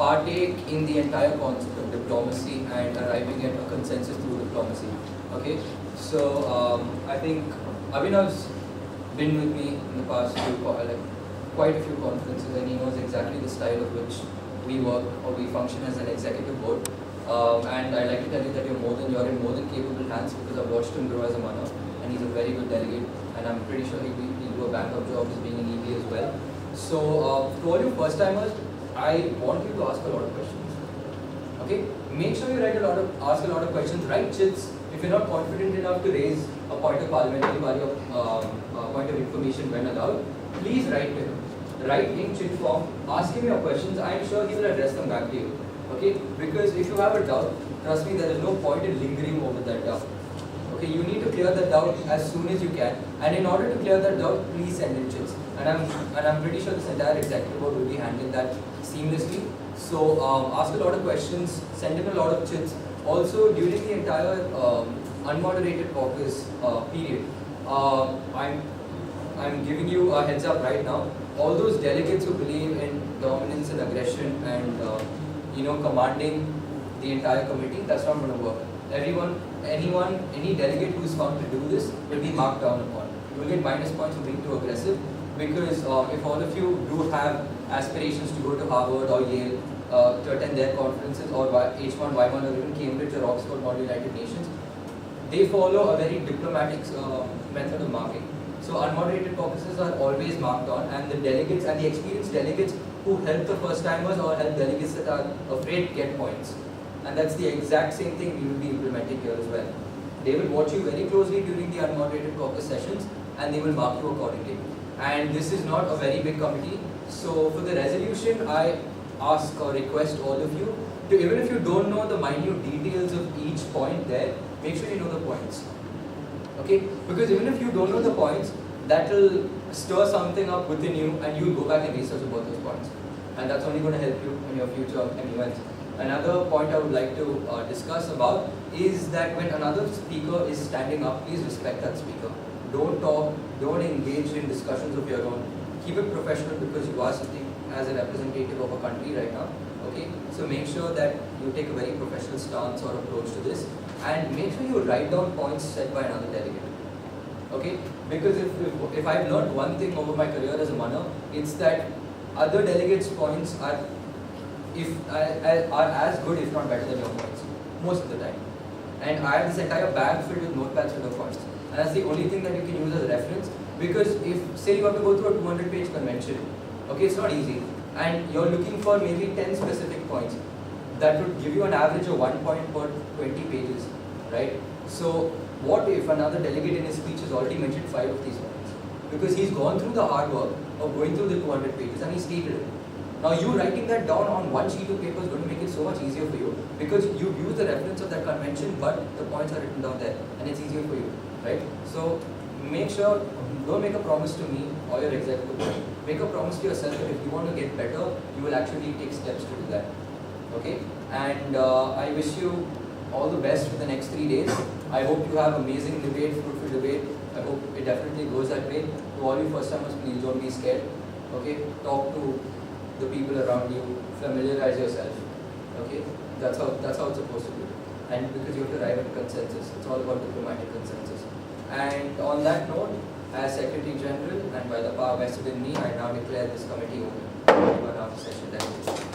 partake in the entire concept of diplomacy and arriving at a consensus through diplomacy. Okay, so I think Abhinav's been with me in the past quite a few conferences, and he knows exactly the style of which we work or we function as an executive board. And I'd like to tell you that you're in more than capable hands, because I've watched him grow as a MUNner, and he's a very good delegate, and I'm pretty sure he'll do a bang-up job as being an EB as well. So to all you first-timers, I want you to ask a lot of questions. Okay, make sure you ask a lot of questions. Write chits. If you're not confident enough to raise a point of parliamentary body or point of information when allowed, please write to him. Write in chit form. Ask him your questions. I'm sure he will address them back to you. Okay, because if you have a doubt, trust me, there is no point in lingering over that doubt. Okay, you need to clear that doubt as soon as you can, and in order to clear that doubt, please send in chits. And I'm pretty sure this entire executive board will be handling that seamlessly. So ask a lot of questions, send in a lot of chits. Also, during the entire unmoderated caucus period, I'm giving you a heads up right now. All those delegates who believe in dominance and aggression and commanding the entire committee, that's not going to work. Any delegate who's found to do this will be marked down upon. You will get minus points for being too aggressive, because if all of you do have aspirations to go to Harvard or Yale to attend their conferences, or H1, Y1, or even Cambridge or Oxford or United Nations, they follow a very diplomatic method of marking. So unmoderated caucuses are always marked on, and the delegates and the experienced delegates who help the first-timers or help delegates that are afraid get points. And that's the exact same thing we will be implementing here as well. They will watch you very closely during the unmoderated caucus sessions, and they will mark you accordingly. And this is not a very big committee, so for the resolution, I ask or request all of you to, even if you don't know the minute details of each point there, make sure you know the points. Okay? Because even if you don't know the points, that will stir something up within you, and you'll go back and research about those points. And that's only going to help you in your future MUNs. Another point I would like to discuss about is that when another speaker is standing up, please respect that speaker. Don't talk, don't engage in discussions of your own. Keep it professional, because you are sitting as a representative of a country right now. Okay, so make sure that you take a very professional stance or approach to this, and make sure you write down points set by another delegate. Okay, because if I've learned one thing over my career as a MUNner, it's that other delegates' points are as good, if not better than your points, most of the time. And I have this entire bag filled with notepads with the points, and that's the only thing that you can use as a reference. Because if, say, you have to go through a 200-page convention, okay, it's not easy, and you're looking for maybe 10 specific points, that would give you an average of 1 point per 20 pages, right? So what if another delegate in his speech has already mentioned 5 of these points? Because he's gone through the hard work of going through the 200 pages and he stated it. Now you writing that down on one sheet of paper is going to make it so much easier for you, because you use the reference of that convention, but the points are written down there, and it's easier for you, right? So make sure, don't make a promise to me or your executive board. Make a promise to yourself that if you want to get better, you will actually take steps to do that. Okay? And I wish you all the best for the next 3 days. I hope you have amazing debate, fruitful debate. I hope it definitely goes that way. To all you first-timers, please don't be scared. Okay? Talk to the people around you. Familiarize yourself. Okay? That's how it's supposed to be. And because you have to arrive at a consensus. It's all about diplomatic consensus. And on that note, as Secretary General and by the power vested in me, I now declare this committee open. 1 hour session.